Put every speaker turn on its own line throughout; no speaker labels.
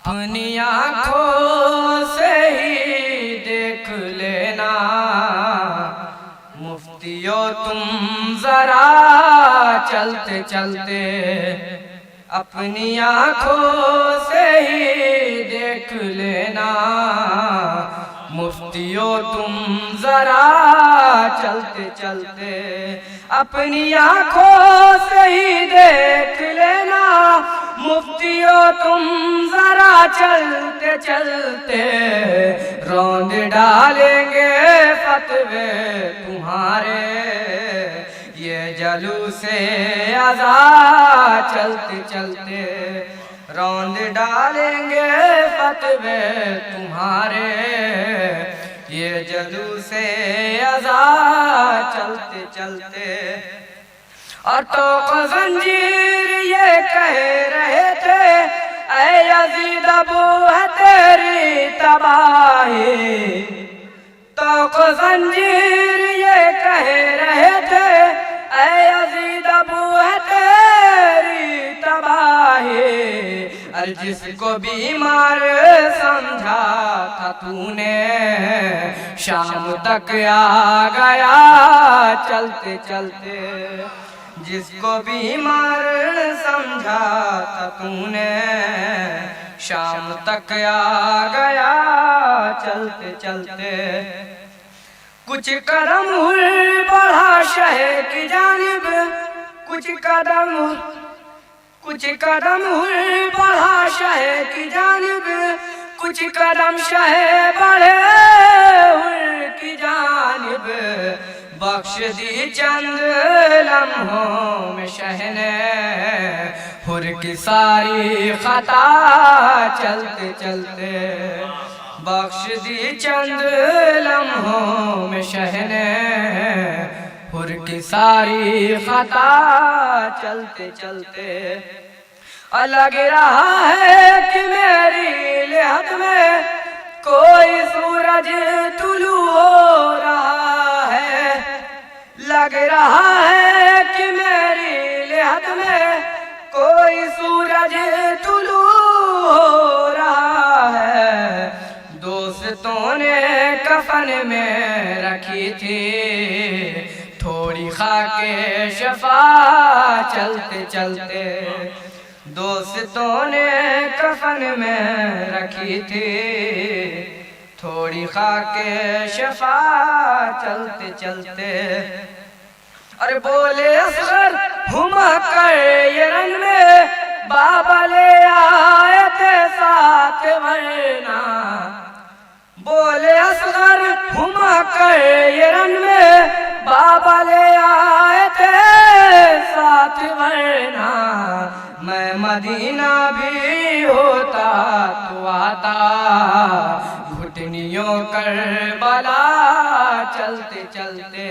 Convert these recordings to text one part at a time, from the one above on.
अपनी आँखों से ही देख लेना मुफ्तियों तुम जरा चलते चलते। अपनी आँखों से ही देख लेना मुफ्तियों तुम जरा चलते चलते। अपनी आँखों से ही देख लेना मुफ्तियों तुम जरा चलते चलते। रौंद डालेंगे फतवे तुम्हारे ये जलूसे आज़ाद चलते चलते। रौंद डालेंगे फतवे तुम्हारे ये जलूसे आज़ाद चलते चलते। और तो जंजीर ये कह रहे थे ऐ यज़ीद अबू है तेरी तबाही। तो जंजीर ये कह रहे थे ऐ यज़ीद अबू है तेरी तबाही। और जिसको बीमार समझा था तूने शाम तक आ गया चलते चलते। जिसको बीमार समझा था तूने शाम तक आ गया चलते चलते। कुछ कदम बढ़ा शहर की जानिब कुछ कदम बढ़ा शहर की जानिब कुछ कदम शहर बढ़े की जानिब। बख्श दी चंद लम्हों में शहने हुर की सारी खता चलते चलते। बख्श दी चंद लम्हों में शहने हुर की सारी खता चलते चलते। लग रहा है कि मेरी लिहत में कोई सूरज तुलू हो रहा है। लग रहा है कि मेरी लिहत में कोई सूरज तुलू हो रहा है। दोस्तों ने कफन में रखी थी थोड़ी खाके शफा चलते चलते। दोस्तों ने कफन में रखी थी थोड़ी खाके शफा चलते चलते। अरे बोले असगर हुमा कर ये रन में बाबा ले आए थे साथ वरना। बोले असगर हुमा कर ये रन में बाबा ले आए थे साथ वरना। मैं मदीना भी होता तो आता घुटनियों करबला चलते चलते।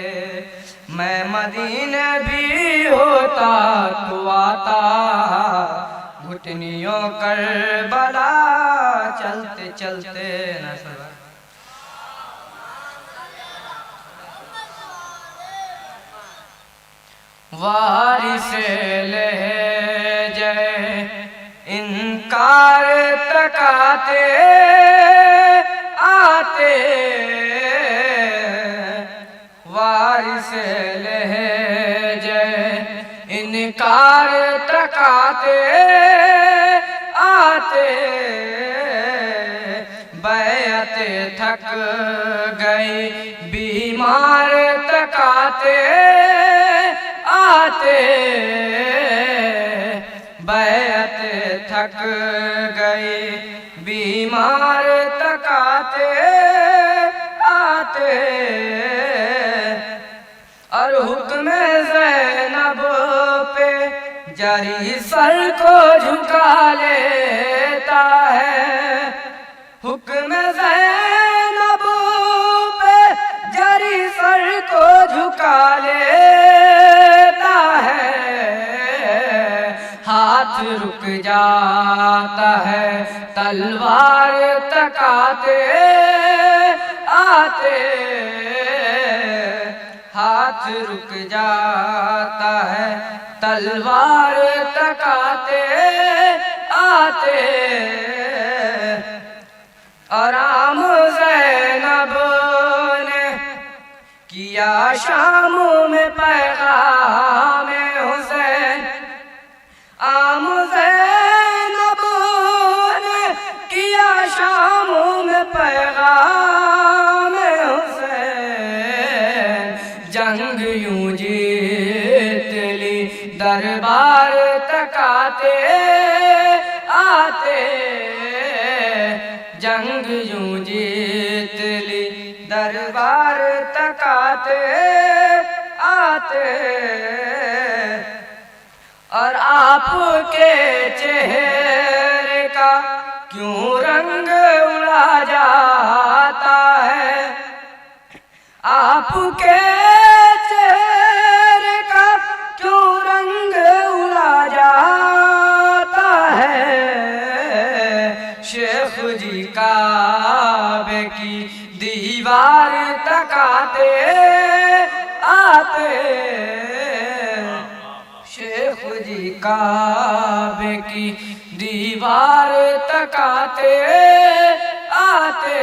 मैं मदीने भी होता तो आता घुटनियों करबला चलते चलते। वारिसे लहजे इनकार तकाते आते। वारिसे लहजे इनकार तकाते आते। बैअते थक गई बीमार तकाते आते। बैअत थक गई बीमार तकाते आते। और हुक्म ज़ैनब पे जारी सर को झुका लेता है। हुक्म ज़ैनब पे जारी सर को झुका लेता है। हाथ रुक जाता है तलवार तकाते आते। हाथ रुक जाता है तलवार तकाते आते। और आम ज़ैनब ने किया शाम में पैगाम हुसैन। आम ज़ैनब ने किया शाम में पैगाम हुसैन। जंग यूं जीत ली दरबार तक आते आते, जंग यूं जीत ली दरबार तक आते आते। और आपके चेहरे का क्यों रंग उड़ा जाता है, आपके चेहरे का क्यों रंग उड़ा जाता है। शेख जी काबे की दीवार तक आते आते, शेख जी काबे की दीवार तक आते आते।